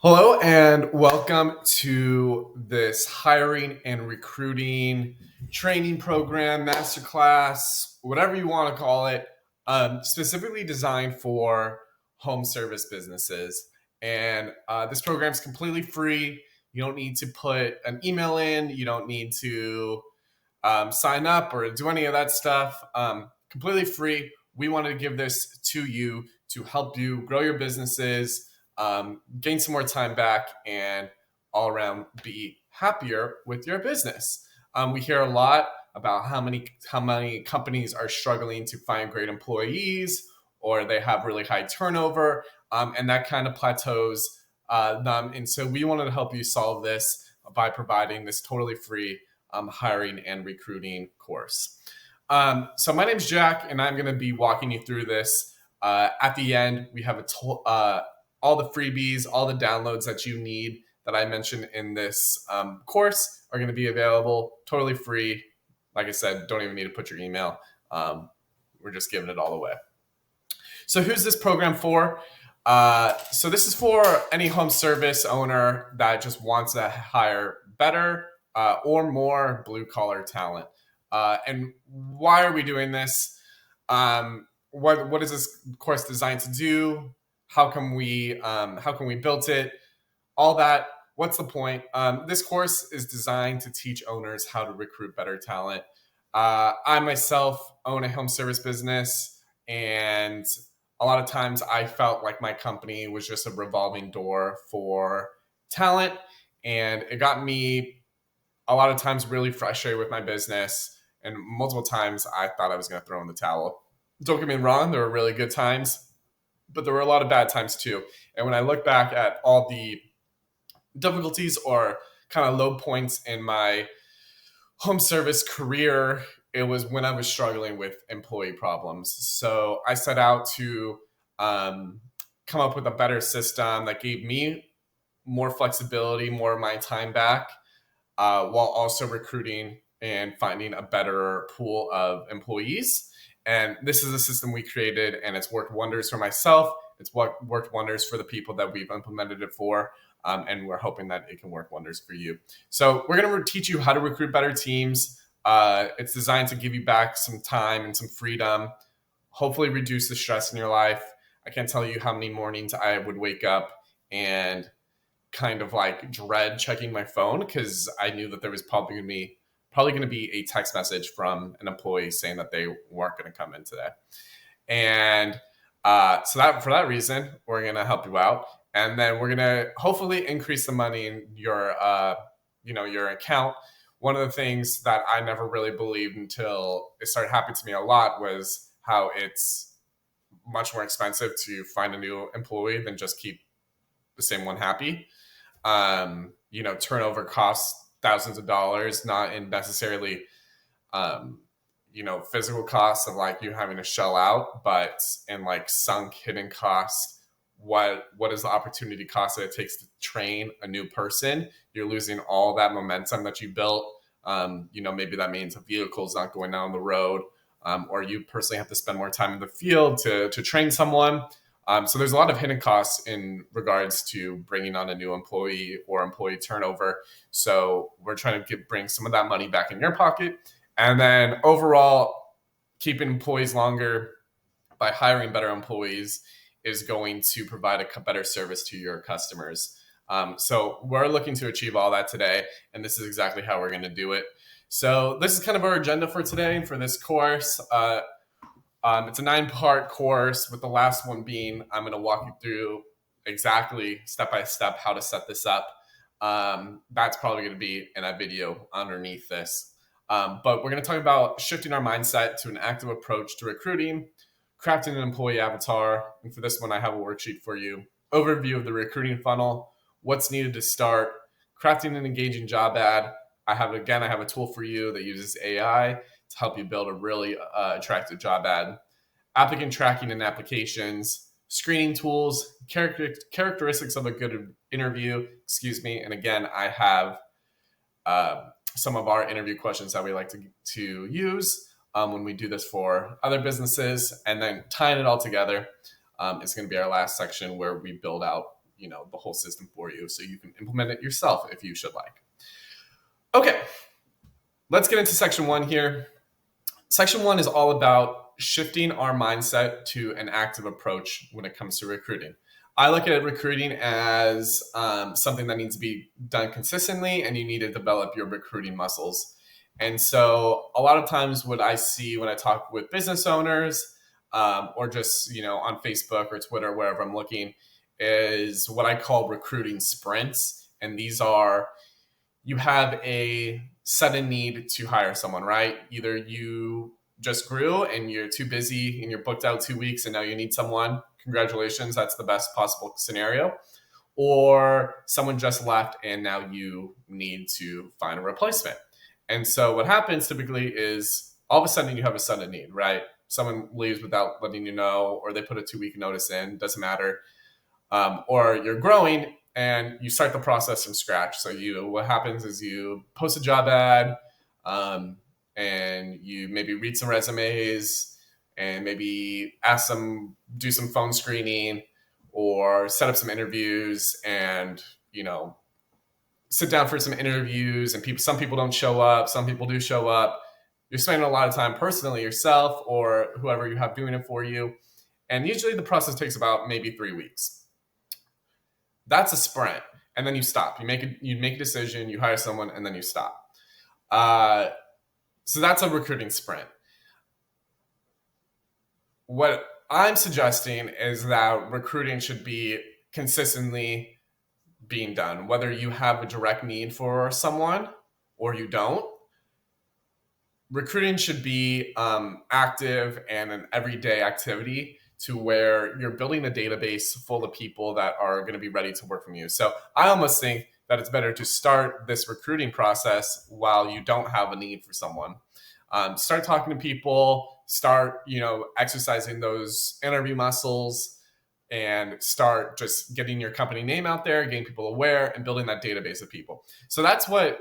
Hello and welcome to this hiring and recruiting training program, masterclass, whatever you want to call it, specifically designed for home service businesses. And this program is completely free. You don't need to put an email in. You don't need to sign up or do any of that stuff. Completely free. We wanted to give this to you to help you grow your businesses, gain some more time back, and all around be happier with your business. We hear a lot about how many companies are struggling to find great employees, or they have really high turnover, and that kind of plateaus them. And so we wanted to help you solve this by providing this totally free hiring and recruiting course. So my name's Jack, and I'm going to be walking you through this. At the end, we have all the freebies, all the downloads that you need that I mentioned in this course are going to be available totally free. Like I said, don't even need to put your email. We're just giving it all away. So who's this program for? So this is for any home service owner that just wants to hire better or more blue collar talent. And why are we doing this? What is this course designed to do? How can we build it? All that. What's the point? This course is designed to teach owners how to recruit better talent. I myself own a home service business, and a lot of times I felt like my company was just a revolving door for talent, and it got me a lot of times really frustrated with my business. And multiple times I thought I was going to throw in the towel. Don't get me wrong, there were really good times, but there were a lot of bad times too. And when I look back at all the difficulties or kind of low points in my home service career, it was when I was struggling with employee problems. So I set out to come up with a better system that gave me more flexibility, more of my time back, while also recruiting and finding a better pool of employees. And this is a system we created, and it's worked wonders for myself. It's worked wonders for the people that we've implemented it for. And we're hoping that it can work wonders for you. So we're going to teach you how to recruit better teams. It's designed to give you back some time and some freedom, hopefully reduce the stress in your life. I can't tell you how many mornings I would wake up and kind of like dread checking my phone because I knew that there was probably going to be a text message from an employee saying that they weren't going to come in today. And so that for that reason, we're going to help you out, and then we're going to hopefully increase the money in your account. One of the things that I never really believed until it started happening to me a lot was how it's much more expensive to find a new employee than just keep the same one happy. Turnover costs thousands of dollars, not in necessarily, physical costs of like you having to shell out, but in like sunk hidden costs. What is the opportunity cost that it takes to train a new person? You're losing all that momentum that you built. Maybe that means a vehicle is not going down the road, or you personally have to spend more time in the field to train someone. So there's a lot of hidden costs in regards to bringing on a new employee or employee turnover. So we're trying to bring some of that money back in your pocket. And then overall, keeping employees longer by hiring better employees is going to provide a better service to your customers. So we're looking to achieve all that today, and this is exactly how we're going to do it. So this is kind of our agenda for today for this course. It's a 9-part course, with the last one being I'm going to walk you through exactly step by step how to set this up. That's probably going to be in a video underneath this. But we're going to talk about shifting our mindset to an active approach to recruiting, crafting an employee avatar. And for this one, I have a worksheet for you. Overview of the recruiting funnel, what's needed to start, crafting an engaging job ad. I have a tool for you that uses AI to help you build a really attractive job ad, applicant tracking and applications, screening tools, characteristics of a good interview, and again, I have some of our interview questions that we like to use when we do this for other businesses, and then tying it all together is going to be our last section where we build out the whole system for you, so you can implement it yourself if you should like. Okay, let's get into section 1 here. Section 1 is all about shifting our mindset to an active approach when it comes to recruiting. I look at recruiting as something that needs to be done consistently, and you need to develop your recruiting muscles. And so a lot of times what I see when I talk with business owners or just, on Facebook or Twitter, wherever I'm looking, is what I call recruiting sprints. And these are, you have a sudden need to hire someone, right? Either you just grew and you're too busy and you're booked out 2 weeks and now you need someone. Congratulations, that's the best possible scenario. Or someone just left and now you need to find a replacement. And so what happens typically is all of a sudden you have a sudden need, right? Someone leaves without letting you know, or they put a 2-week notice in, doesn't matter. Or you're growing and you start the process from scratch. So what happens is you post a job ad and you maybe read some resumes and maybe ask them, do some phone screening or set up some interviews and, sit down for some interviews, and some people don't show up, some people do show up. You're spending a lot of time personally yourself or whoever you have doing it for you. And usually the process takes about maybe 3 weeks. That's a sprint. And then you stop. You make a decision, you hire someone, and then you stop. So that's a recruiting sprint. What I'm suggesting is that recruiting should be consistently being done, whether you have a direct need for someone or you don't. Recruiting should be active and an everyday activity to where you're building a database full of people that are going to be ready to work from you. So I almost think that it's better to start this recruiting process while you don't have a need for someone. Start talking to people, start, exercising those interview muscles, and start just getting your company name out there, getting people aware, and building that database of people. So that's what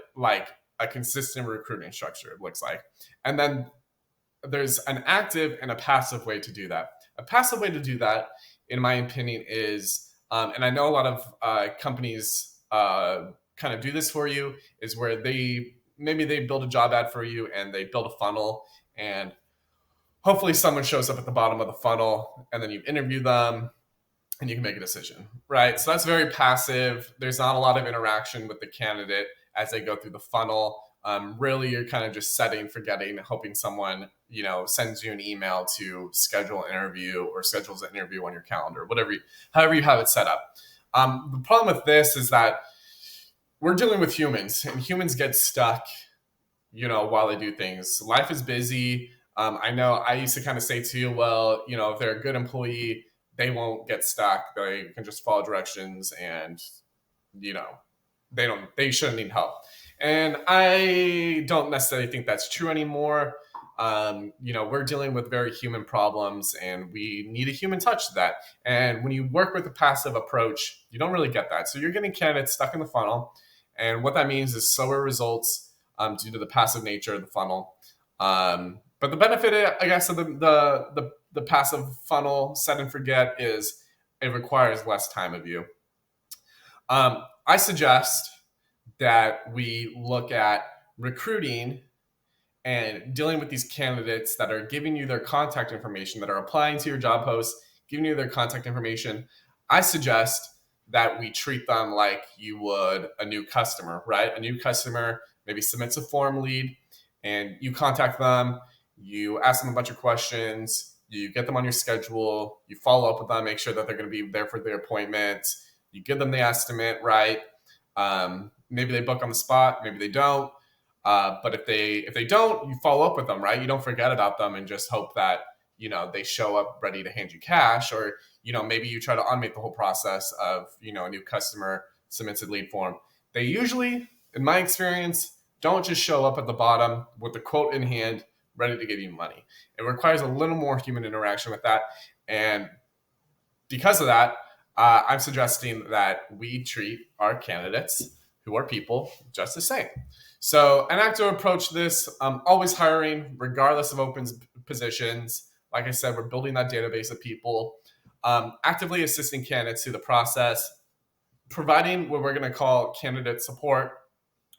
a consistent recruiting structure looks like. And then there's an active and a passive way to do that. A passive way to do that, in my opinion, is, and I know a lot of companies kind of do this for you, is where they build a job ad for you and they build a funnel, and hopefully someone shows up at the bottom of the funnel, and then you interview them and you can make a decision, right? So that's very passive. There's not a lot of interaction with the candidate as they go through the funnel. Really, you're kind of just setting, forgetting, hoping someone, sends you an email to schedule an interview or schedules an interview on your calendar, however you have it set up. The problem with this is that we're dealing with humans, and humans get stuck, while they do things. Life is busy. I know I used to kind of say to you, well, if they're a good employee, they won't get stuck. They can just follow directions and, they shouldn't need help. And I don't necessarily think that's true anymore. We're dealing with very human problems and we need a human touch to that. And when you work with a passive approach, you don't really get that. So you're getting candidates stuck in the funnel. And what that means is slower results due to the passive nature of the funnel. But the benefit, I guess, of the passive funnel set and forget is it requires less time of you. I suggest that we look at recruiting and dealing with these candidates that are giving you their contact information, that are applying to your job posts, giving you their contact information. I suggest that we treat them like you would a new customer, right? A new customer maybe submits a form lead and you contact them, you ask them a bunch of questions, you get them on your schedule, you follow up with them, make sure that they're going to be there for their appointment, you give them the estimate, right? Maybe they book on the spot, maybe they don't. But if they don't, you follow up with them, right? You don't forget about them and just hope that, they show up ready to hand you cash, or, maybe you try to automate the whole process of, a new customer submits a lead form. They usually, in my experience, don't just show up at the bottom with the quote in hand, ready to give you money. It requires a little more human interaction with that. And because of that, I'm suggesting that we treat our candidates, who are people, just the same. So an active approach to this, always hiring, regardless of open positions. Like I said, we're building that database of people, actively assisting candidates through the process. providing what we're going to call candidate support,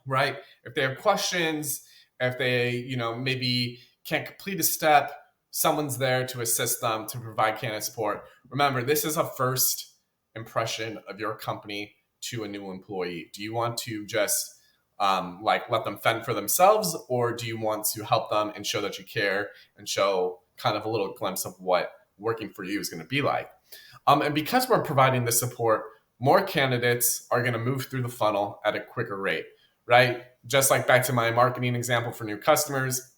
right? If they have questions, if they, maybe can't complete a step, someone's there to assist them to provide candidate support. Remember, this is a first impression of your company to a new employee. Do you want to just let them fend for themselves, or do you want to help them and show that you care and show kind of a little glimpse of what working for you is going to be like? And because we're providing this support, more candidates are going to move through the funnel at a quicker rate, right? Just like back to my marketing example for new customers,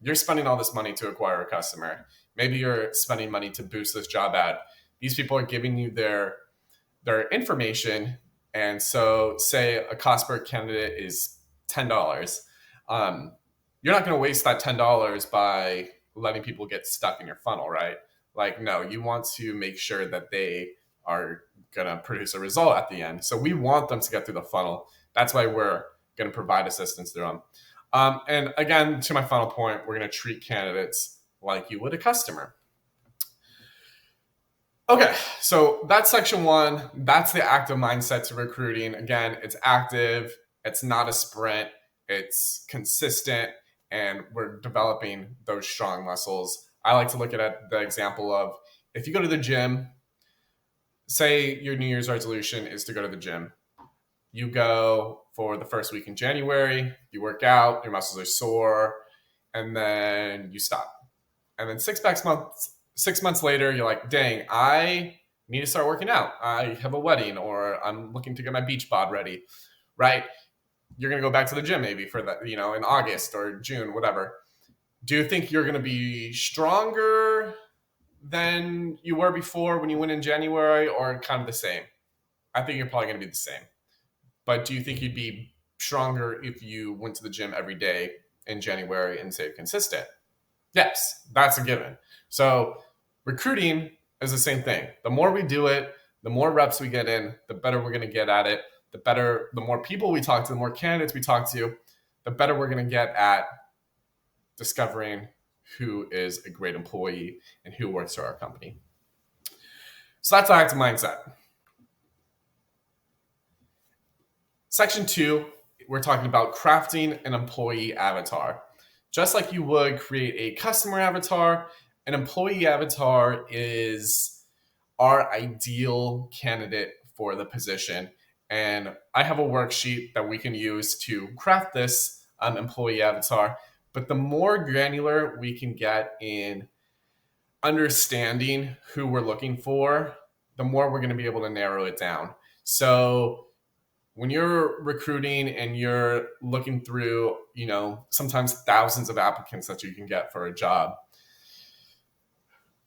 you're spending all this money to acquire a customer. Maybe you're spending money to boost this job ad. These people are giving you their information. And so say a cost per candidate is $10. You're not going to waste that $10 by letting people get stuck in your funnel, right? Like, no, you want to make sure that they are going to produce a result at the end. So we want them to get through the funnel. That's why we're going to provide assistance through them. And again, to my final point, we're going to treat candidates like you would a customer. Okay, so that's section one. That's the active mindset to recruiting. Again, it's active. It's not a sprint. It's consistent, and we're developing those strong muscles. I like to look at the example of if you go to the gym, say your New Year's resolution is to go to the gym. You go for the first week in January, you work out, your muscles are sore, and then you stop. And then 6 months later, you're like, dang, I need to start working out. I have a wedding, or I'm looking to get my beach bod ready, right? You're going to go back to the gym maybe for that, in August or June, whatever. Do you think you're going to be stronger than you were before when you went in January, or kind of the same? I think you're probably going to be the same. But do you think you'd be stronger if you went to the gym every day in January and stayed consistent? Yes, that's a given. So recruiting is the same thing. The more we do it, the more reps we get in, the better we're going to get at it. The more people we talk to, the more candidates we talk to, the better we're going to get at discovering who is a great employee and who works for our company. So that's active mindset. Section 2, we're talking about crafting an employee avatar. Just like you would create a customer avatar, an employee avatar is our ideal candidate for the position. And I have a worksheet that we can use to craft this employee avatar. But the more granular we can get in understanding who we're looking for, the more we're going to be able to narrow it down. So when you're recruiting and you're looking through, sometimes thousands of applicants that you can get for a job,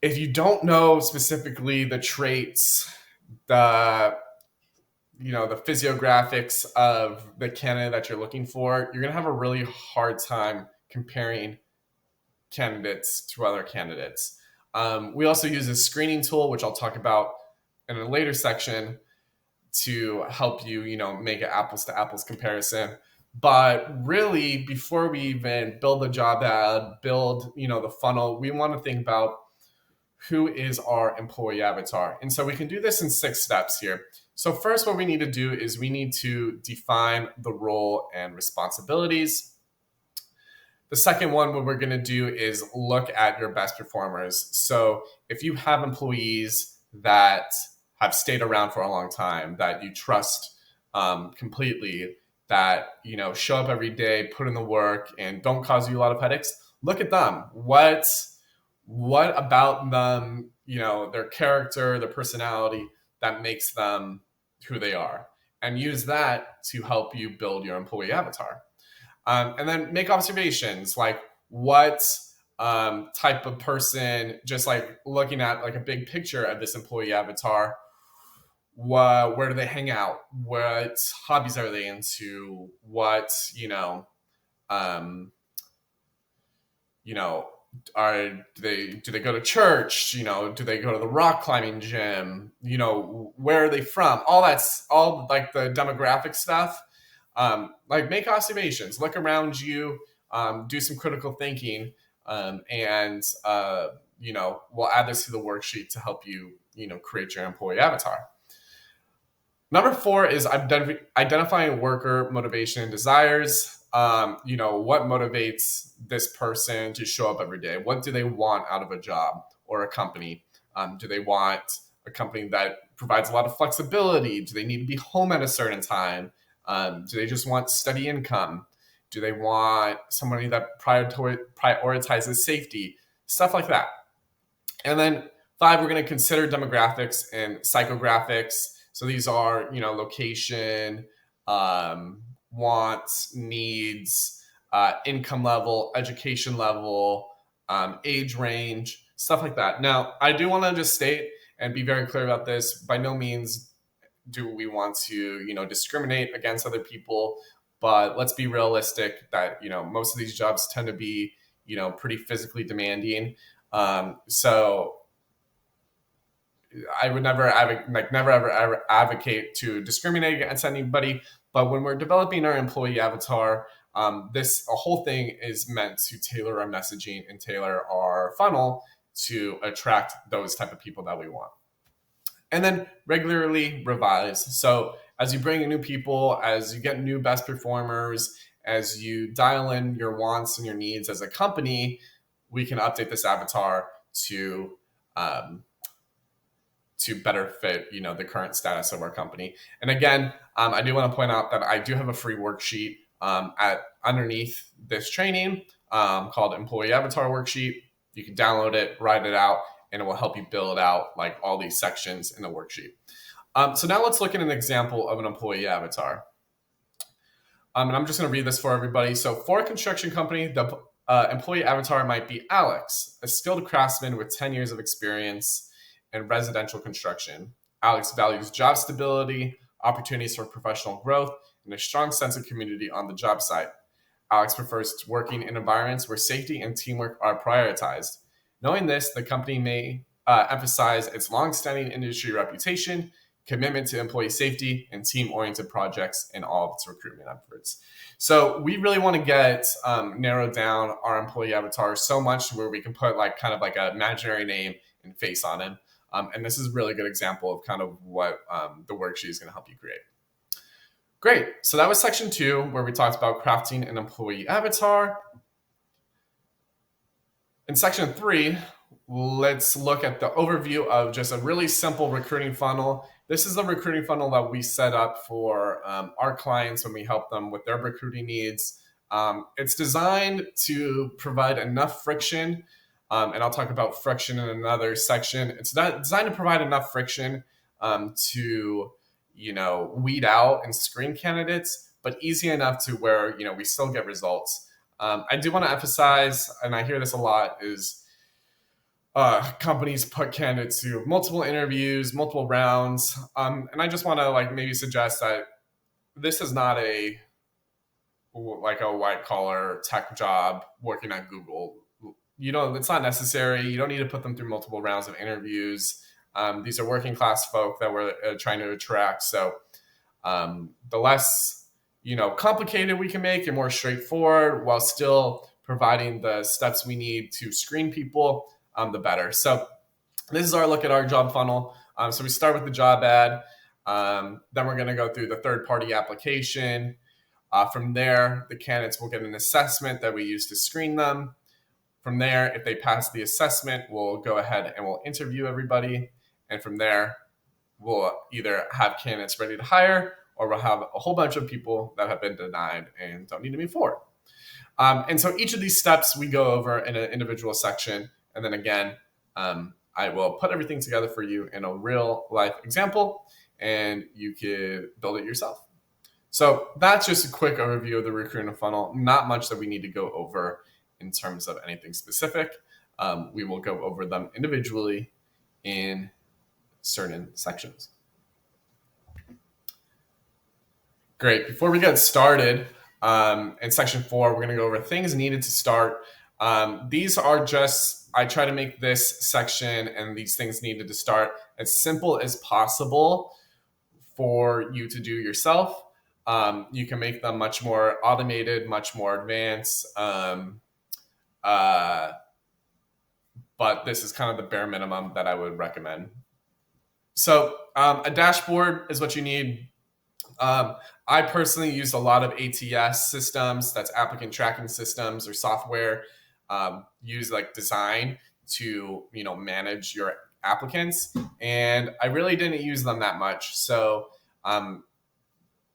if you don't know specifically the traits, the physiographics of the candidate that you're looking for, you're going to have a really hard time comparing candidates to other candidates. We also use a screening tool, which I'll talk about in a later section, to help you, make an apples to apples comparison. But really, before we even build the job ad, build, the funnel, we want to think about who is our employee avatar. And so we can do this in 6 steps here. So first, what we need to do is we need to define the role and responsibilities. The second one, what we're going to do is look at your best performers. So if you have employees that have stayed around for a long time, that you trust completely, that show up every day, put in the work, and don't cause you a lot of headaches, look at them. What about them, their character, their personality, that makes them who they are, and use that to help you build your employee avatar. And then make observations like what type of person, just like looking at like a big picture of this employee avatar. Where do they hang out? What hobbies are they into? What, do they go to church? Do they go to the rock climbing gym? Where are they from? All like the demographic stuff. Make observations, look around you, do some critical thinking, and we'll add this to the worksheet to help you, create your employee avatar. Number 4 is identifying worker motivation and desires. What motivates this person to show up every day? What do they want out of a job or a company? Do they want a company that provides a lot of flexibility? Do they need to be home at a certain time? Do they just want steady income? Do they want somebody that prioritizes safety? Stuff like that. And then 5, we're going to consider demographics and psychographics. So these are, location, wants, needs, income level, education level, age range, stuff like that. Now, I do want to just state and be very clear about this. By no means do we want to, discriminate against other people, but let's be realistic that, most of these jobs tend to be, pretty physically demanding. So I would never ever advocate to discriminate against anybody. But when we're developing our employee avatar, this a whole thing is meant to tailor our messaging and tailor our funnel to attract those type of people that we want. And then regularly revise. So as you bring in new people, as you get new best performers, as you dial in your wants and your needs as a company, we can update this avatar to better fit, the current status of our company. And again, I do want to point out that I do have a free worksheet at underneath this training called Employee Avatar Worksheet. You can download it, write it out, and it will help you build out like all these sections in the worksheet. So now let's look at an example of an employee avatar. And I'm just going to read this for everybody. So for a construction company, the employee avatar might be Alex, a skilled craftsman with 10 years of experience in residential construction. Alex values job stability, opportunities for professional growth, and a strong sense of community on the job site. Alex prefers working in environments where safety and teamwork are prioritized. Knowing this, the company may emphasize its long-standing industry reputation, commitment to employee safety, and team-oriented projects in all of its recruitment efforts. So we really want to get narrowed down our employee avatar so much where we can put like kind of like an imaginary name and face on him. And this is a really good example of kind of what the worksheet is going to help you create. Great. So that was section 2, where we talked about crafting an employee avatar. In section 3, let's look at the overview of just a really simple recruiting funnel. This is the recruiting funnel that we set up for our clients when we help them with their recruiting needs. It's designed to provide enough friction, and I'll talk about friction in another section. It's designed to provide enough friction to weed out and screen candidates, but easy enough to where we still get results. I do want to emphasize, and I hear this a lot, is companies put candidates through multiple interviews, multiple rounds, and I just want to maybe suggest that this is not a white collar tech job working at Google. It's not necessary. You don't need to put them through multiple rounds of interviews. These are working class folk that we're trying to attract. So the less complicated we can make and more straightforward while still providing the steps we need to screen people, the better. So this is our look at our job funnel. So we start with the job ad. Then we're going to go through the third-party application. From there, the candidates will get an assessment that we use to screen them. From there, if they pass the assessment, we'll go ahead and we'll interview everybody. And from there, we'll either have candidates ready to hire, or we'll have a whole bunch of people that have been denied and don't need to move forward. And so each of these steps we go over in an individual section. And then again, I will put everything together for you in a real life example, and you could build it yourself. So that's just a quick overview of the recruiting funnel. Not much that we need to go over in terms of anything specific. We will go over them individually in certain sections. Great. Before we get started, in section 4, we're going to go over things needed to start. These are just, I try to make this section and these things needed to start as simple as possible for you to do yourself. You can make them much more automated, much more advanced. But this is kind of the bare minimum that I would recommend. So a dashboard is what you need. I personally use a lot of ATS systems, that's applicant tracking systems or software, use like Design to manage your applicants, and I really didn't use them that much. So um,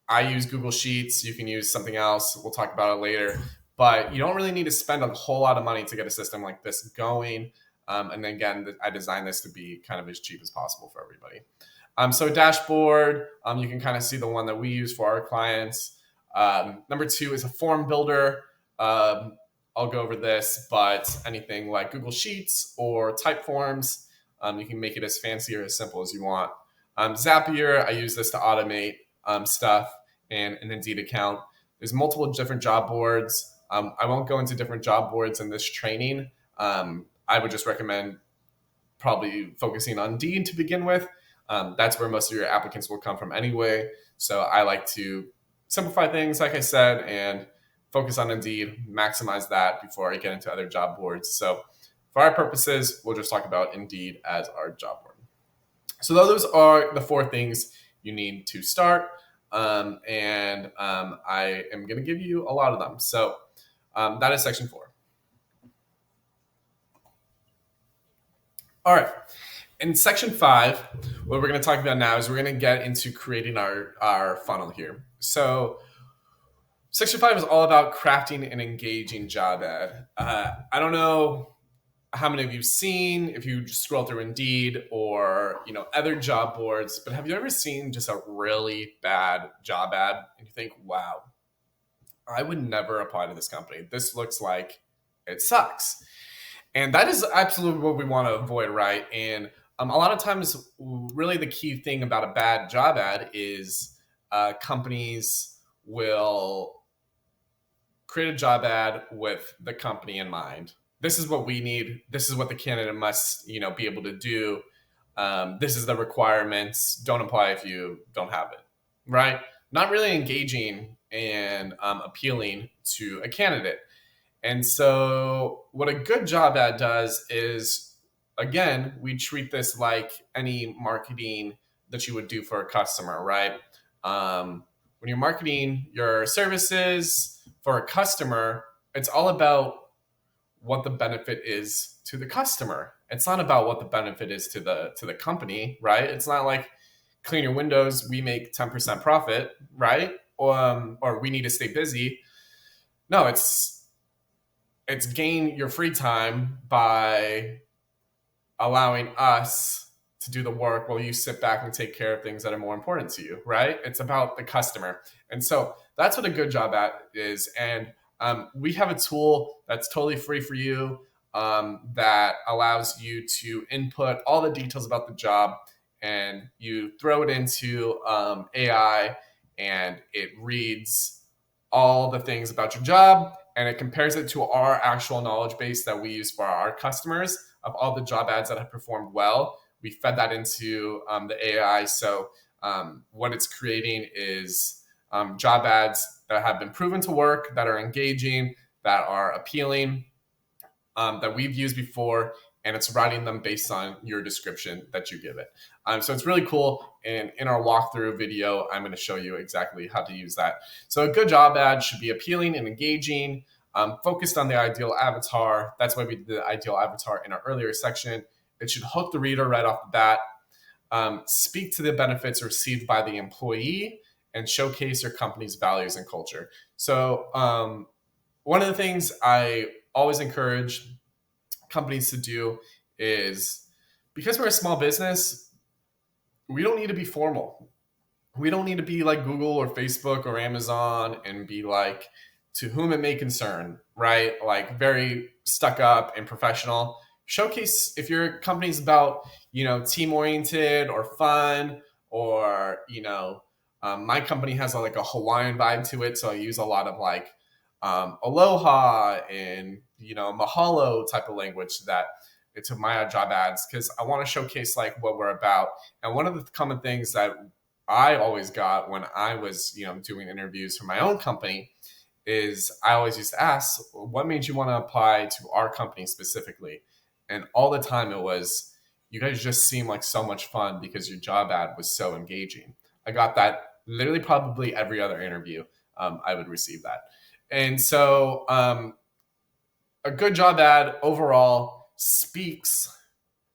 I use Google Sheets. You can use something else. We'll talk about it later. But you don't really need to spend a whole lot of money to get a system like this going. And then again, I designed this to be kind of as cheap as possible for everybody. So a dashboard, you can kind of see the one that we use for our clients. Number two is a form builder. I'll go over this, but anything like Google Sheets or Typeforms, you can make it as fancy or as simple as you want. Zapier, I use this to automate stuff, and an Indeed account. There's multiple different job boards. I won't go into different job boards in this training. I would just recommend probably focusing on Indeed to begin with. That's where most of your applicants will come from anyway. So I like to simplify things, like I said, and focus on Indeed, maximize that before I get into other job boards. So for our purposes, we'll just talk about Indeed as our job board. So those are the 4 things you need to start. And I am going to give you a lot of them. So that is section 4. All right. In section 5, what we're going to talk about now is we're going to get into creating our funnel here. So section 5 is all about crafting an engaging job ad. I don't know how many of you've seen, if you just scroll through Indeed or other job boards, but have you ever seen just a really bad job ad and you think, wow, I would never apply to this company. This looks like it sucks. And that is absolutely what we want to avoid, right? And a lot of times, really the key thing about a bad job ad is companies will create a job ad with the company in mind. This is what we need. This is what the candidate must, be able to do. This is the requirements. Don't apply if you don't have it, right? Not really engaging and appealing to a candidate. And so what a good job ad does is, again, we treat this like any marketing that you would do for a customer, right? When you're marketing your services for a customer, it's all about what the benefit is to the customer. It's not about what the benefit is to the company, right? It's not like clean your windows, we make 10% profit, right? Or we need to stay busy. No, it's gain your free time by allowing us to do the work while you sit back and take care of things that are more important to you, right? It's about the customer. And so that's what a good job ad is. And we have a tool that's totally free for you that allows you to input all the details about the job, and you throw it into AI, and it reads all the things about your job, and it compares it to our actual knowledge base that we use for our customers of all the job ads that have performed well. We fed that into the AI. So what it's creating is job ads that have been proven to work, that are engaging, that are appealing, that we've used before, and it's writing them based on your description that you give it. So it's really cool. And in our walkthrough video, I'm going to show you exactly how to use that. So a good job ad should be appealing and engaging, focused on the ideal avatar. That's why we did the ideal avatar in our earlier section. It should hook the reader right off the bat, speak to the benefits received by the employee, and showcase your company's values and culture. So one of the things I always encourage companies to do is, because we're a small business, we don't need to be formal. We don't need to be like Google or Facebook or Amazon and be like, to whom it may concern, right? Like very stuck up and professional. Showcase if your company's about, team oriented or fun, or, my company has like a Hawaiian vibe to it. So I use a lot of like aloha and, mahalo type of language that to my job ads, because I want to showcase like what we're about. And one of the common things that I always got when I was, doing interviews for my own company is I always used to ask, what made you want to apply to our company specifically? And all the time it was, you guys just seem like so much fun because your job ad was so engaging. I got that literally probably every other interview. I would receive that. And so a good job ad overall speaks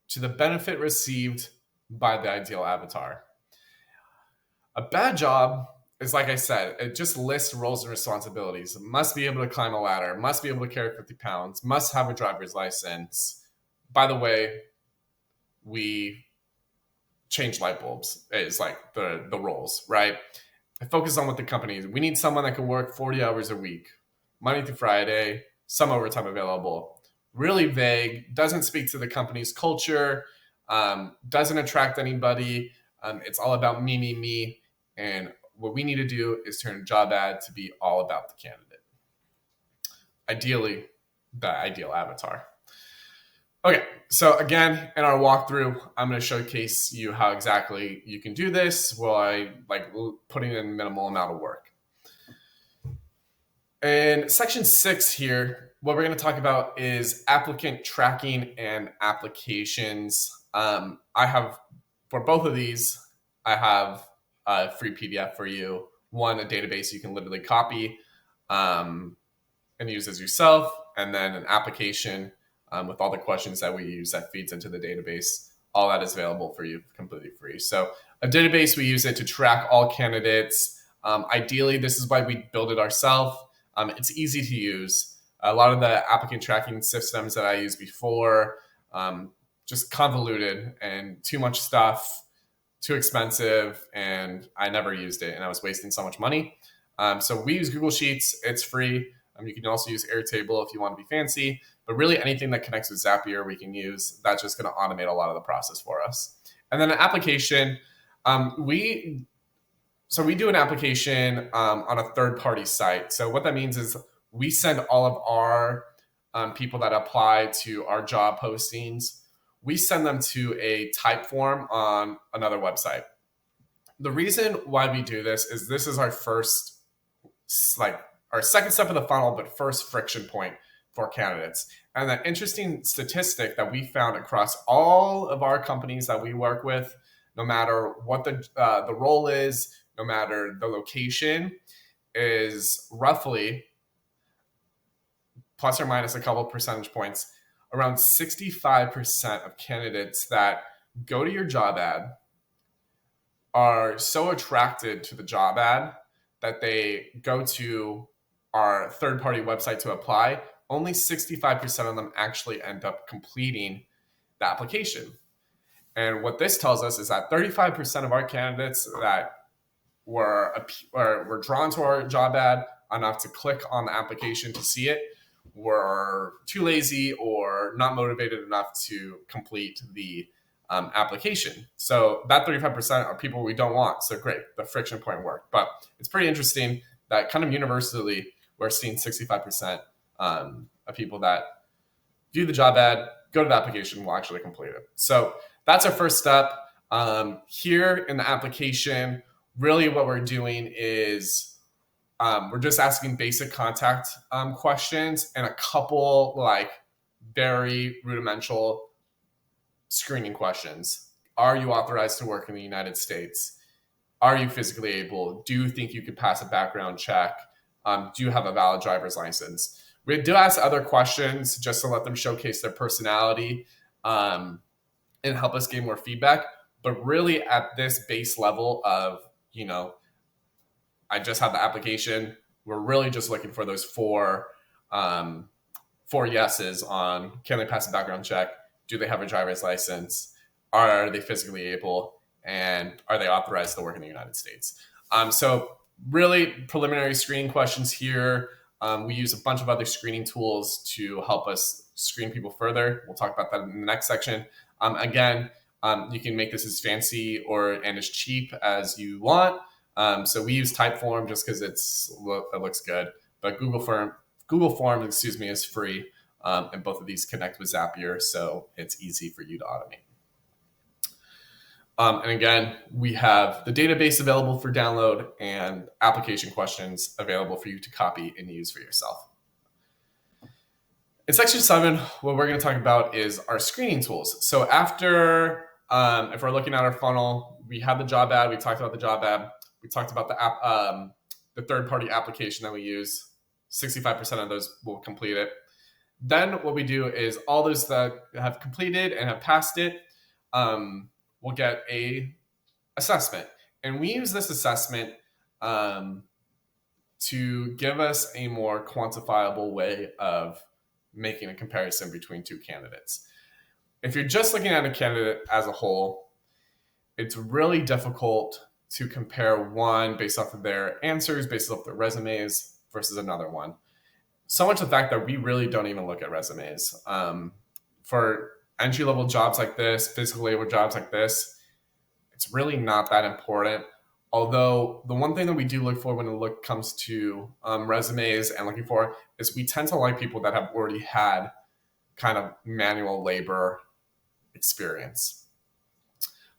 to the benefit received by the ideal avatar. A bad job is, like I said, it just lists roles and responsibilities. Must be able to climb a ladder, must be able to carry 50 pounds, must have a driver's license. By the way, we change light bulbs is like the roles, right? I focus on what the company is. We need someone that can work 40 hours a week, Monday through Friday, some overtime available. Really vague, doesn't speak to the company's culture, doesn't attract anybody. It's all about me, me, me. And what we need to do is turn a job ad to be all about the candidate. Ideally, the ideal avatar. Okay, so again, in our walkthrough, I'm going to showcase you how exactly you can do this while I putting in minimal amount of work. In section 6 here, what we're going to talk about is applicant tracking and applications. I have, for both of these, I have a free PDF for you. One, a database you can literally copy and use as yourself, and then an application with all the questions that we use that feeds into the database. All that is available for you completely free. So a database, we use it to track all candidates. Ideally, this is why we build it ourselves. It's easy to use. A lot of the applicant tracking systems that I used before, just convoluted and too much stuff, too expensive, and I never used it, and I was wasting so much money. So we use Google Sheets. It's free. You can also use Airtable if you want to be fancy, but really anything that connects with Zapier we can use. That's just going to automate a lot of the process for us. And then an application, we do an application on a third-party site. So what that means is we send all of our people that apply to our job postings, we send them to a type form on another website. The reason why we do this is our first, our second step of the funnel, but first friction point for candidates. And the interesting statistic that we found across all of our companies that we work with, no matter what the role is, no matter the location, is roughly, plus or minus a couple percentage points, around 65% of candidates that go to your job ad are so attracted to the job ad that they go to our third-party website to apply. Only 65% of them actually end up completing the application. And what this tells us is that 35% of our candidates that were drawn to our job ad enough to click on the application to see it were too lazy or not motivated enough to complete the application. So that 35% are people we don't want. So great, the friction point worked. But it's pretty interesting that kind of universally we're seeing 65% of people that view the job ad, go to the application, will actually complete it. So that's our first step. Here in the application, really what we're doing is we're just asking basic contact questions and a couple very rudimental screening questions. Are you authorized to work in the United States? Are you physically able? Do you think you could pass a background check? Do you have a valid driver's license? We do ask other questions just to let them showcase their personality and help us gain more feedback. But really at this base level of, I just have the application, we're really just looking for those four yeses on, can they pass a background check? Do they have a driver's license? Are they physically able? And are they authorized to work in the United States? So really preliminary screening questions here. We use a bunch of other screening tools to help us screen people further. We'll talk about that in the next section. Again, you can make this as fancy and as cheap as you want. So we use Typeform just because it looks good. But Google Forms, is free. And both of these connect with Zapier, so it's easy for you to automate. And again, we have the database available for download and application questions available for you to copy and use for yourself. In section 7, what we're going to talk about is our screening tools. So after, if we're looking at our funnel, we have the job ad. We talked about the job ad. We talked about the app, the third-party application that we use. 65% of those will complete it. Then what we do is all those that have completed and have passed it will get a assessment, and we use this assessment to give us a more quantifiable way of making a comparison between two candidates. If you're just looking at a candidate as a whole, it's really difficult to compare one based off of their answers, based off their resumes versus another one. So much the fact that we really don't even look at resumes. For entry-level jobs like this, physical labor jobs like this, it's really not that important. Although the one thing that we do look for when it comes to resumes and looking for is we tend to like people that have already had kind of manual labor experience.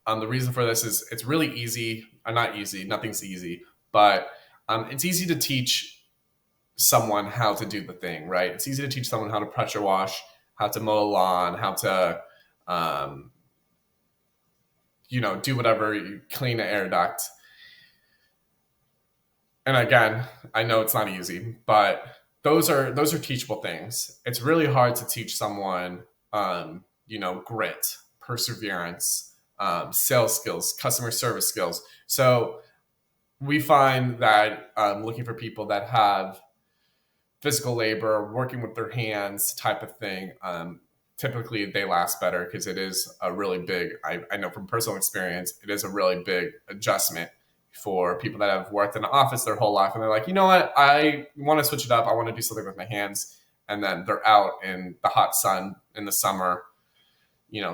The reason for this is it's really easy, not easy, nothing's easy, but it's easy to teach someone how to do the thing, right? It's easy to teach someone how to pressure wash, how to mow a lawn, how to, do whatever, you clean an air duct. And again, I know it's not easy, but those are teachable things. It's really hard to teach someone, grit, perseverance, sales skills, customer service skills. So we find that looking for people that have physical labor, working with their hands type of thing, typically they last better because it is a really big, I know from personal experience, it is a really big adjustment for people that have worked in an office their whole life and they're like, you know what, I want to switch it up. I want to do something with my hands. And then they're out in the hot sun in the summer,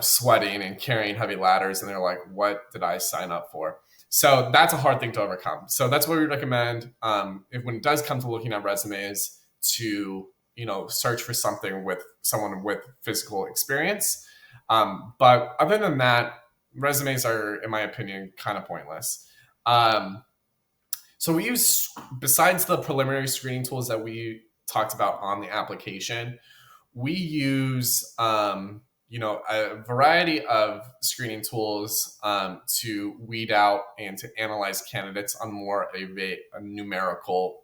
sweating and carrying heavy ladders. And they're like, what did I sign up for? So that's a hard thing to overcome. So that's what we recommend when it does come to looking at resumes to, search for something with someone with physical experience. But other than that, resumes are, in my opinion, kind of pointless. So we use, besides the preliminary screening tools that we talked about on the application, we use, a variety of screening tools to weed out and to analyze candidates on more of a numerical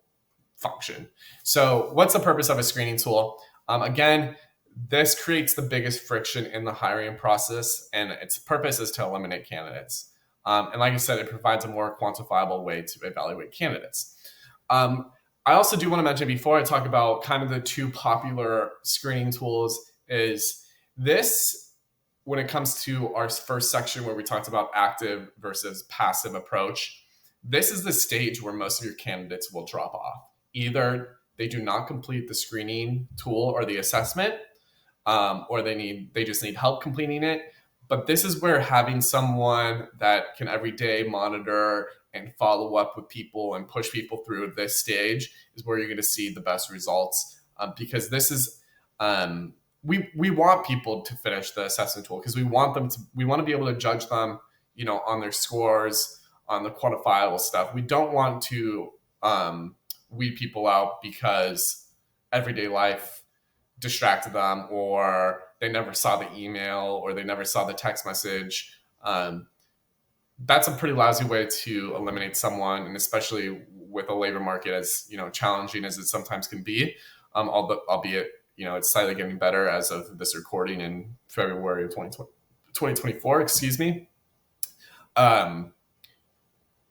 function. So what's the purpose of a screening tool? Again, this creates the biggest friction in the hiring process, and its purpose is to eliminate candidates. And like I said, it provides a more quantifiable way to evaluate candidates. I also do want to mention before I talk about kind of the two popular screening tools is this, when it comes to our first section where we talked about active versus passive approach, this is the stage where most of your candidates will drop off. Either they do not complete the screening tool or the assessment, or they just need help completing it. But this is where having someone that can every day monitor and follow up with people and push people through this stage is where you're going to see the best results. Because this is, we want people to finish the assessment tool because we want to be able to judge them, on their scores, on the quantifiable stuff. We don't want to weed people out because everyday life distracted them, or they never saw the email, or they never saw the text message. That's a pretty lousy way to eliminate someone, and especially with a labor market as challenging as it sometimes can be. Albeit it's slightly getting better as of this recording in February of 2024. Excuse me.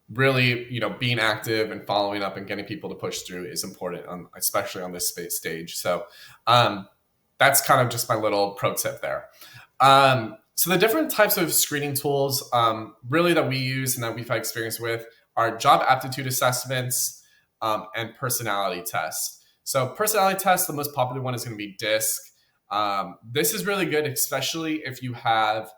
Really, being active and following up and getting people to push through is important, especially on this stage. So that's kind of just my little pro tip there. So the different types of screening tools really that we use and that we've had experience with are job aptitude assessments and personality tests. So personality tests, the most popular one is going to be DISC. This is really good, especially if you have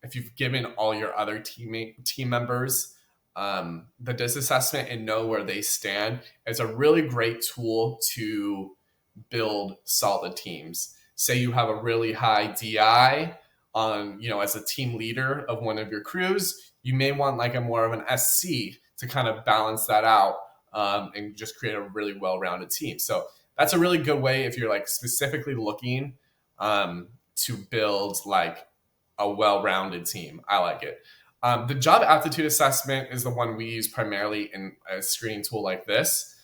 if you've given all your other team members the DISC assessment and know where they stand. It's a really great tool to build solid teams. Say you have a really high DI on, as a team leader of one of your crews, you may want like a more of an SC to kind of balance that out and just create a really well-rounded team. So that's a really good way if you're like specifically looking to build like a well-rounded team. I like it. The job aptitude assessment is the one we use primarily in a screening tool like this.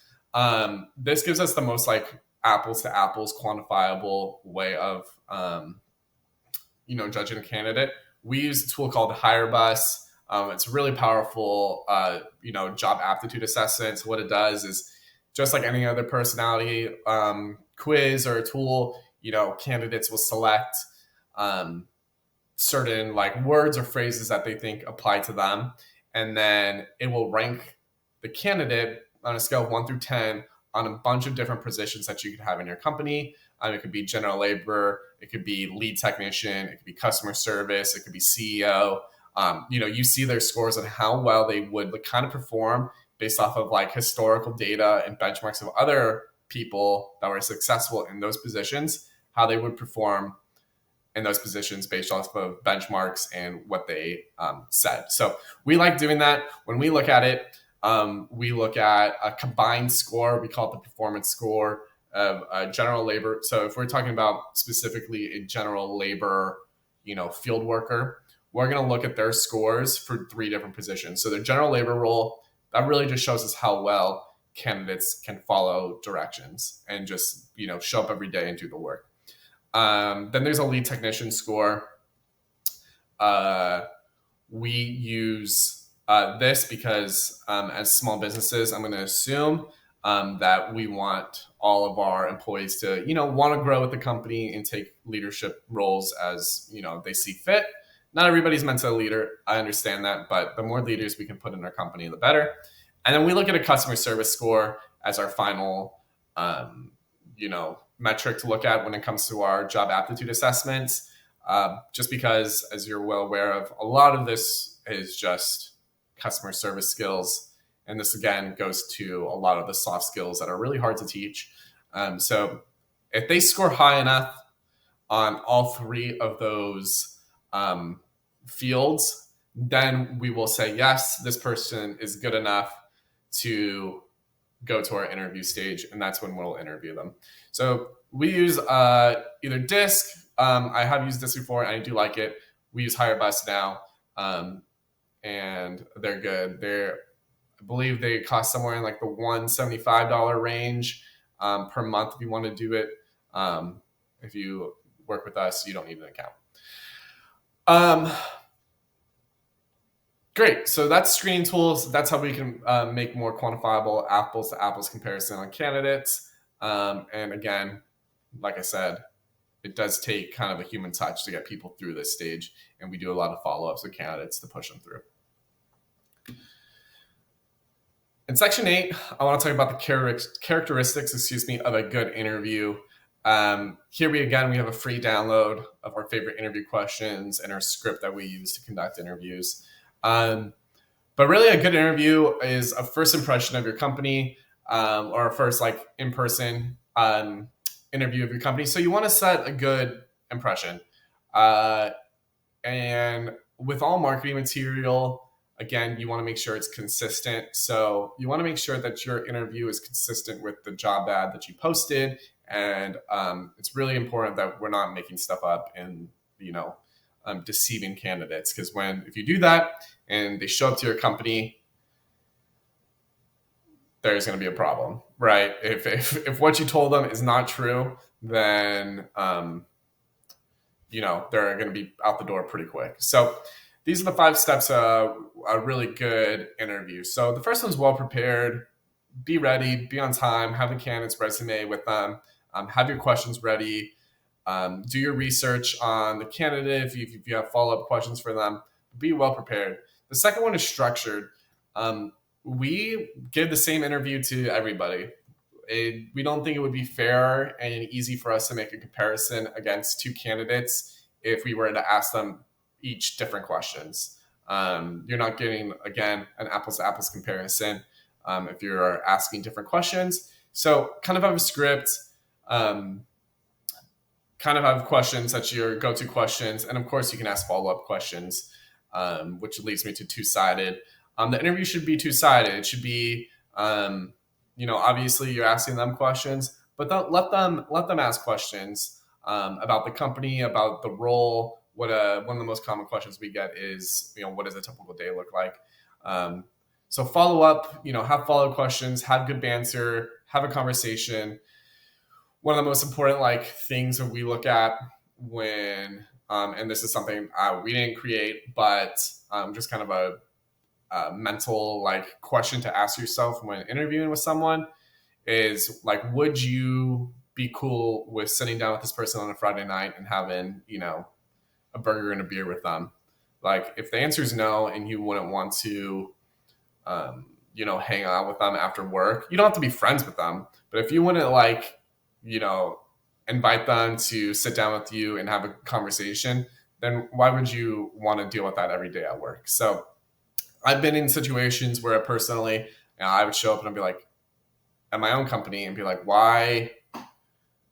This gives us the most like apples to apples quantifiable way of judging a candidate. We use a tool called HireBus. It's really powerful, job aptitude assessment. So what it does is just like any other personality quiz or a tool, candidates will select certain like words or phrases that they think apply to them. And then it will rank the candidate on a scale of 1 through 10 on a bunch of different positions that you could have in your company. It could be general labor, it could be lead technician, it could be customer service, it could be CEO. You see their scores on how well they would kind of perform based off of like historical data and benchmarks of other people that were successful in those positions, how they would perform in those positions based off of benchmarks and what they said. So we like doing that. When we look at it, we look at a combined score. We call it the performance score of general labor. So if we're talking about specifically a general labor, field worker, we're going to look at their scores for 3 different positions. So their general labor role, that really just shows us how well candidates can follow directions and just, show up every day and do the work. Then there's a lead technician score. We use this because as small businesses, I'm going to assume that we want all of our employees to, want to grow with the company and take leadership roles as, they see fit. Not everybody's meant to be a leader. I understand that, but the more leaders we can put in our company, the better. And then we look at a customer service score as our final, metric to look at when it comes to our job aptitude assessments. Just because, as you're well aware of, a lot of this is just customer service skills. And this, again, goes to a lot of the soft skills that are really hard to teach. So if they score high enough on all 3 of those fields, then we will say, yes, this person is good enough to go to our interview stage, and that's when we'll interview them. So we use either DISC. I have used this before, and I do like it. We use HireBus now, and they're good. I believe they cost somewhere in like the $175 range per month if you want to do it. If you work with us, you don't need an account. Great. So that's screening tools. That's how we can make more quantifiable apples to apples comparison on candidates. And again, like I said, it does take kind of a human touch to get people through this stage. And we do a lot of follow-ups with candidates to push them through. In section 8, I want to talk about the characteristics, of a good interview. Here we have a free download of our favorite interview questions and our script that we use to conduct interviews. But really a good interview is a first impression of your company, or a first like in-person interview of your company. So you want to set a good impression. And with all marketing material, again, you want to make sure it's consistent. So you want to make sure that your interview is consistent with the job ad that you posted. And it's really important that we're not making stuff up and, deceiving candidates. Because if you do that and they show up to your company, there's going to be a problem, right? If what you told them is not true, then, they're going to be out the door pretty quick. So these are the 5 steps of a really good interview. So the first one's well prepared. Be ready, be on time, have the candidate's resume with them, have your questions ready, do your research on the candidate if you have follow-up questions for them. Be well prepared. The second one is structured. We give the same interview to everybody. We don't think it would be fair and easy for us to make a comparison against 2 candidates if we were to ask them each different questions. You're not getting, again, an apples to apples comparison if you're asking different questions. So kind of have a script, kind of have questions that's your go-to questions. And of course you can ask follow-up questions, which leads me to two-sided. The interview should be two-sided. It should be, obviously you're asking them questions, but let them ask questions about the company, about the role. One of the most common questions we get is, what does a typical day look like? Um, so follow up, have follow up questions, have good banter, have a conversation. One of the most important things that we look at when, and this is something we didn't create, but just kind of a mental question to ask yourself when interviewing with someone is would you be cool with sitting down with this person on a Friday night and having, a burger and a beer with them? If the answer is no and you wouldn't want to, hang out with them after work, you don't have to be friends with them. But if you wouldn't you know, invite them to sit down with you and have a conversation, then why would you want to deal with that every day at work? So I've been in situations where personally, I would show up and I'd be at my own company and be why?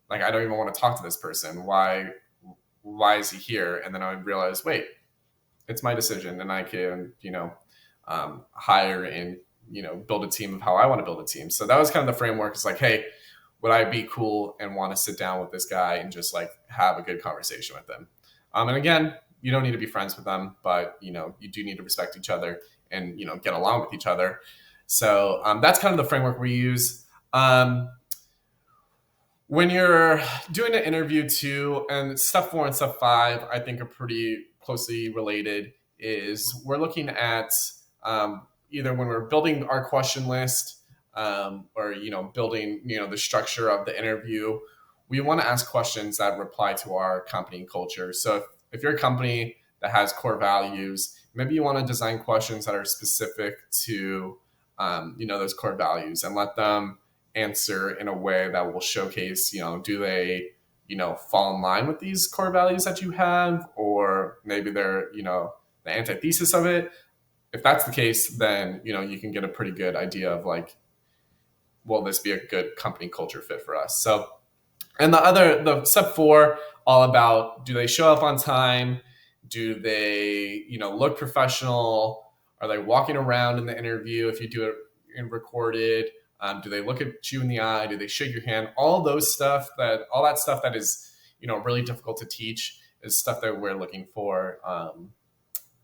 I don't even want to talk to this person. Why is he here? And then I would realize, wait, it's my decision, and I can, hire and, build a team of how I want to build a team. So that was kind of the framework. It's hey, would I be cool and want to sit down with this guy and just have a good conversation with them? And again, you don't need to be friends with them, but you do need to respect each other and get along with each other. So that's kind of the framework we use. When you're doing an interview too, and step 4 and step 5, I think are pretty closely related, is we're looking at either when we're building our question list, or building the structure of the interview, we want to ask questions that reply to our company and culture. So if you're a company that has core values, maybe you want to design questions that are specific to those core values and let them answer in a way that will showcase, do they fall in line with these core values that you have, or maybe they're the antithesis of it. If that's the case, then you can get a pretty good idea of will this be a good company culture fit for us? So, and the step 4, all about, do they show up on time? Do they, look professional? Are they walking around in the interview if you do it in recorded? Do they look at you in the eye? Do they shake your hand? All that stuff that is, really difficult to teach is stuff that we're looking for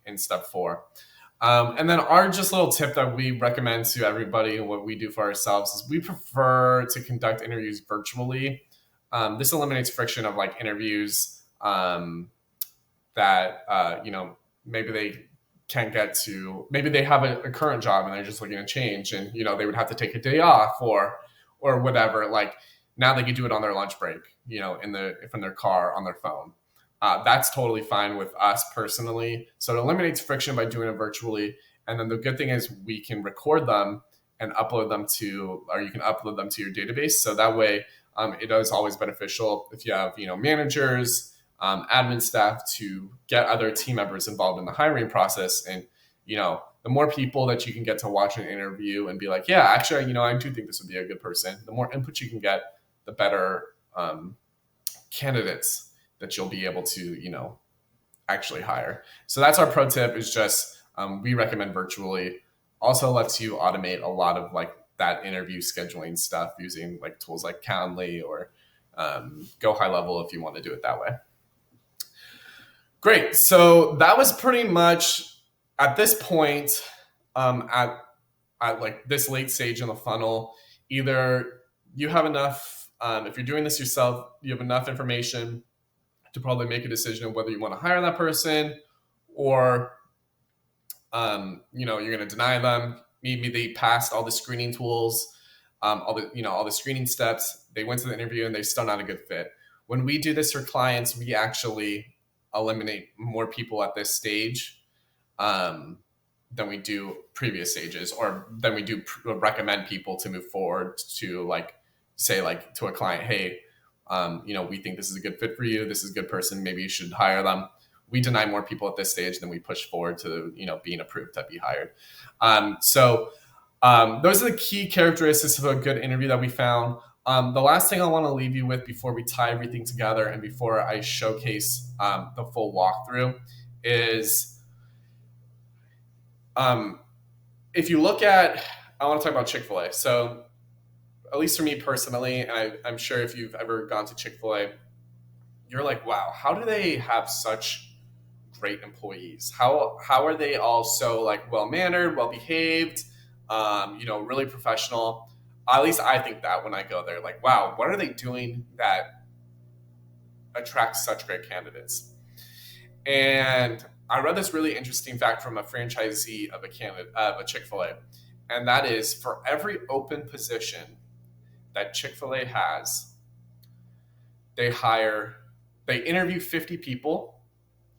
in step 4. And then our just little tip that we recommend to everybody and what we do for ourselves is we prefer to conduct interviews virtually. This eliminates friction of interviews that, maybe they can't get to, maybe they have a current job and they're just looking to change, and, they would have to take a day off or whatever. Now they could do it on their lunch break, in their car on their phone. That's totally fine with us personally. So it eliminates friction by doing it virtually. And then the good thing is we can record them and upload them or you can upload them to your database. So that way, it is always beneficial if you have, managers, admin staff, to get other team members involved in the hiring process. And, the more people that you can get to watch an interview and be yeah, actually, I do think this would be a good person. The more input you can get, the better candidates that you'll be able to, actually hire. So that's our pro tip, is just we recommend virtually. Also lets you automate a lot of that interview scheduling stuff using tools like Calendly or Go High Level if you want to do it that way. Great. So that was pretty much at this point, at this late stage in the funnel, either you have enough, if you're doing this yourself, you have enough information to probably make a decision of whether you want to hire that person, or you're going to deny them. Maybe they passed all the screening tools, all the screening steps. They went to the interview and they're still not a good fit. When we do this for clients, we actually eliminate more people at this stage than we do previous stages, or than we do recommend people to move forward to say to a client, hey, we think this is a good fit for you. This is a good person. Maybe you should hire them. We deny more people at this stage than we push forward to, being approved to be hired. So those are the key characteristics of a good interview that we found. The last thing I want to leave you with before we tie everything together and before I showcase the full walkthrough is, if you look at, I want to talk about Chick-fil-A. So at least for me personally, and I'm sure if you've ever gone to Chick-fil-A, you're like, wow, how do they have such great employees? How are they all so like well mannered, well behaved, really professional? At least I think that when I go there, like, wow, what are they doing that attracts such great candidates? And I read this really interesting fact from a franchisee of a Chick-fil-A, and that is for every open position that Chick-fil-A has, they hire, they interview 50 people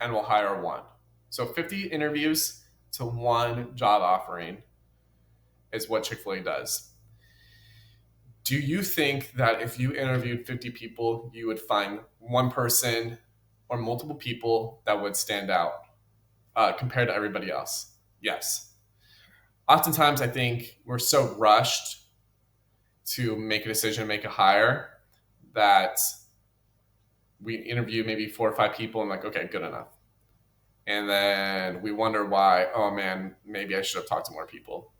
and will hire one. So 50 interviews to one job offering is what Chick-fil-A does. Do you think that if you interviewed 50 people, you would find one person or multiple people that would stand out compared to everybody else? Yes. Oftentimes, I think we're so rushed to make a decision, make a hire, that we interview maybe 4 or 5 people and like, okay, good enough. And then we wonder why, oh man, maybe I should have talked to more people.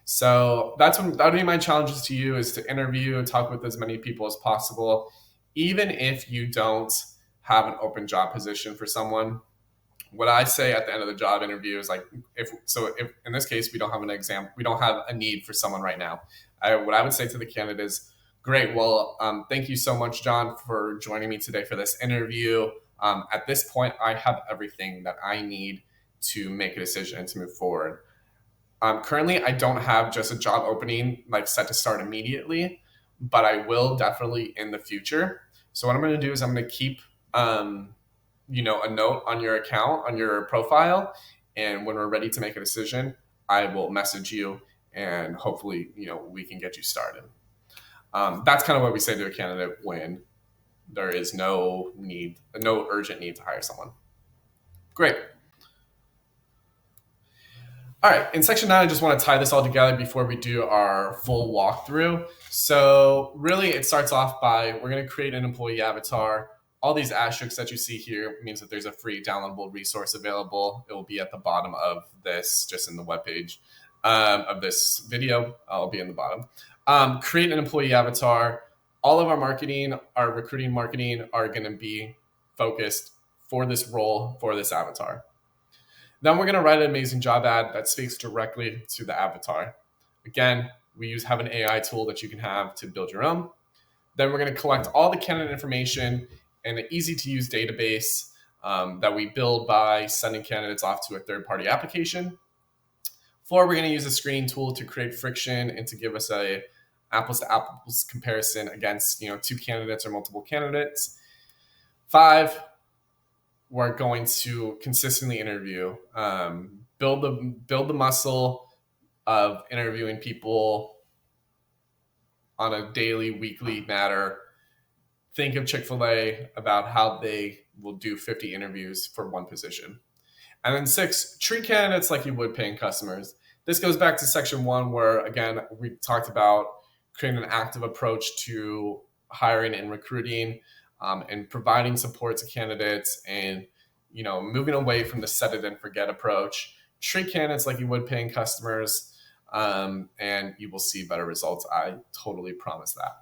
So that would be my challenges to you, is to interview and talk with as many people as possible. Even if you don't have an open job position for someone, what I say at the end of the job interview is like, if in this case we don't have we don't have a need for someone right now, what I would say to the candidate is, great, well, thank you so much, John, for joining me today for this interview. At this point, I have everything that I need to make a decision and to move forward. Currently, I don't have just a job opening like set to start immediately, but I will definitely in the future. So what I'm going to do is I'm going to keep a note on your account, on your profile, and when we're ready to make a decision, I will message you, and hopefully, we can get you started. That's kind of what we say to a candidate when there is no urgent need to hire someone. Great. All right, in section 9, I just want to tie this all together before we do our full walkthrough. So really, it starts off by, we're going to create an employee avatar. All these asterisks that you see here means that there's a free downloadable resource available. It will be at the bottom of this, just in the webpage of this video. I'll be in the bottom. Create an employee avatar. All of our marketing, our recruiting marketing, are going to be focused for this role, for this avatar. Then we're going to write an amazing job ad that speaks directly to the avatar. Again, we have an AI tool that you can have to build your own. Then we're going to collect all the candidate information in an easy-to-use database that we build by sending candidates off to a third-party application. 4, we're going to use a screening tool to create friction and to give us a apples-to-apples comparison against 2 candidates or multiple candidates. 5, we're going to consistently interview, build the muscle of interviewing people on a daily, weekly matter. Think of Chick-fil-A about how they will do 50 interviews for one position. And then 6, treat candidates like you would paying customers. This goes back to section 1, where, again, we talked about creating an active approach to hiring and recruiting, and providing support to candidates, and moving away from the set it and forget approach. Treat candidates like you would paying customers, and you will see better results. I totally promise that.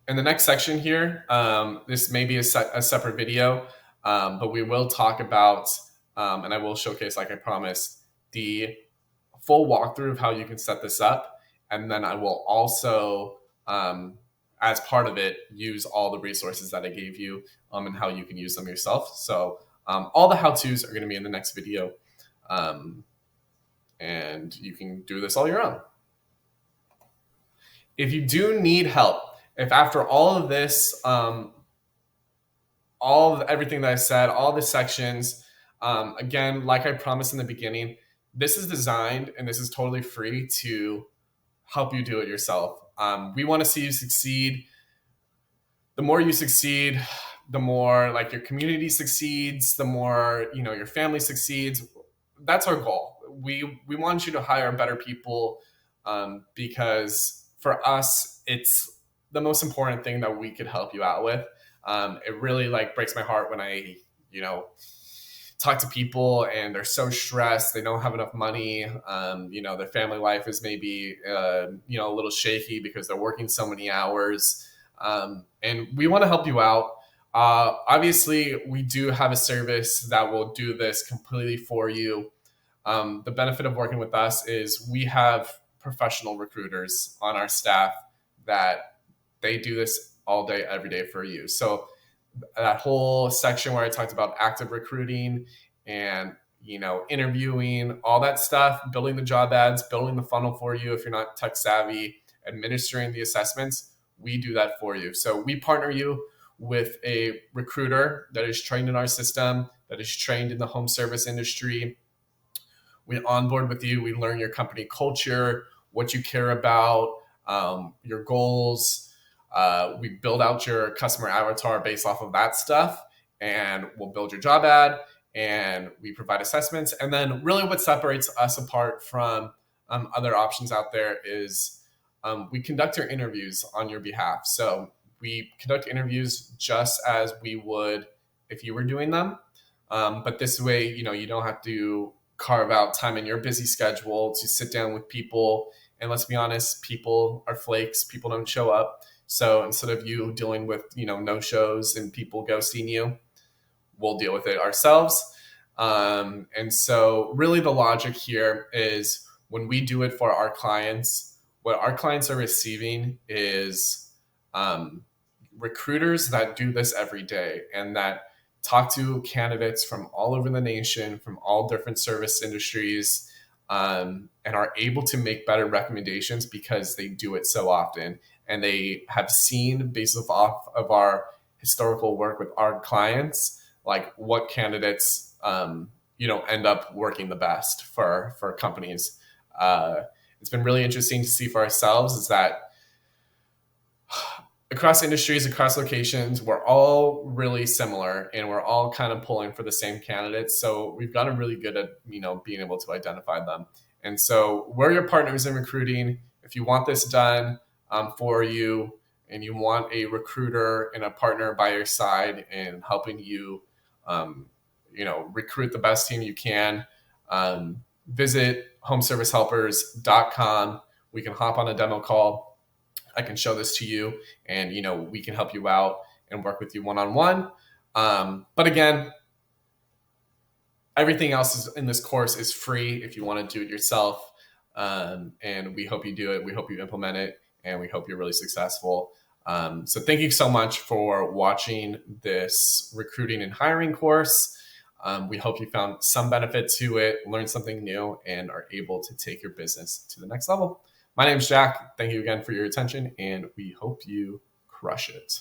In the next section here, this may be a separate video, but we will talk about, and I will showcase, like I promised, the full walkthrough of how you can set this up. And then I will also, as part of it, use all the resources that I gave you, and how you can use them yourself. So all the how-tos are going to be in the next video, and you can do this all your own. If you do need help, if after all of this, everything that I said, all the sections, again, like I promised in the beginning, this is designed and this is totally free to help you do it yourself. We want to see you succeed. The more you succeed, the more like your community succeeds, the more your family succeeds. That's our goal. We want you to hire better people, because for us, it's the most important thing that we could help you out with. It really breaks my heart when I talk to people and they're so stressed, they don't have enough money. Their family life is maybe a little shaky because they're working so many hours. And we want to help you out. Obviously, we do have a service that will do this completely for you. The benefit of working with us is we have professional recruiters on our staff that they do this all day, every day for you. So that whole section where I talked about active recruiting and interviewing, all that stuff, building the job ads, building the funnel for you if you're not tech savvy, administering the assessments, we do that for you. So we partner you with a recruiter that is trained in our system, that is trained in the home service industry. We onboard with you, we learn your company culture, what you care about, your goals. We build out your customer avatar based off of that stuff, and we'll build your job ad, and we provide assessments. And then really what separates us apart from other options out there is we conduct your interviews on your behalf. So we conduct interviews just as we would if you were doing them. But this way, you don't have to carve out time in your busy schedule to sit down with people. And let's be honest, people are flakes. People don't show up. So instead of you dealing with, no shows and people ghosting you, we'll deal with it ourselves. And so really the logic here is when we do it for our clients, what our clients are receiving is recruiters that do this every day and that talk to candidates from all over the nation, from all different service industries, and are able to make better recommendations because they do it so often. And they have seen, based off of our historical work with our clients, like what candidates, end up working the best for companies. It's been really interesting to see for ourselves is that across industries, across locations, we're all really similar and we're all kind of pulling for the same candidates. So we've gotten really good at, being able to identify them. And so we're your partners in recruiting. If you want this done for you and you want a recruiter and a partner by your side and helping you, recruit the best team you can, visit homeservicehelpers.com. We can hop on a demo call. I can show this to you and, we can help you out and work with you one-on-one. But again, everything else in this course is free if you want to do it yourself. And we hope you do it. We hope you implement it and we hope you're really successful. So thank you so much for watching this recruiting and hiring course. We hope you found some benefit to it, learned something new, and are able to take your business to the next level. My name is Jack. Thank you again for your attention, and we hope you crush it.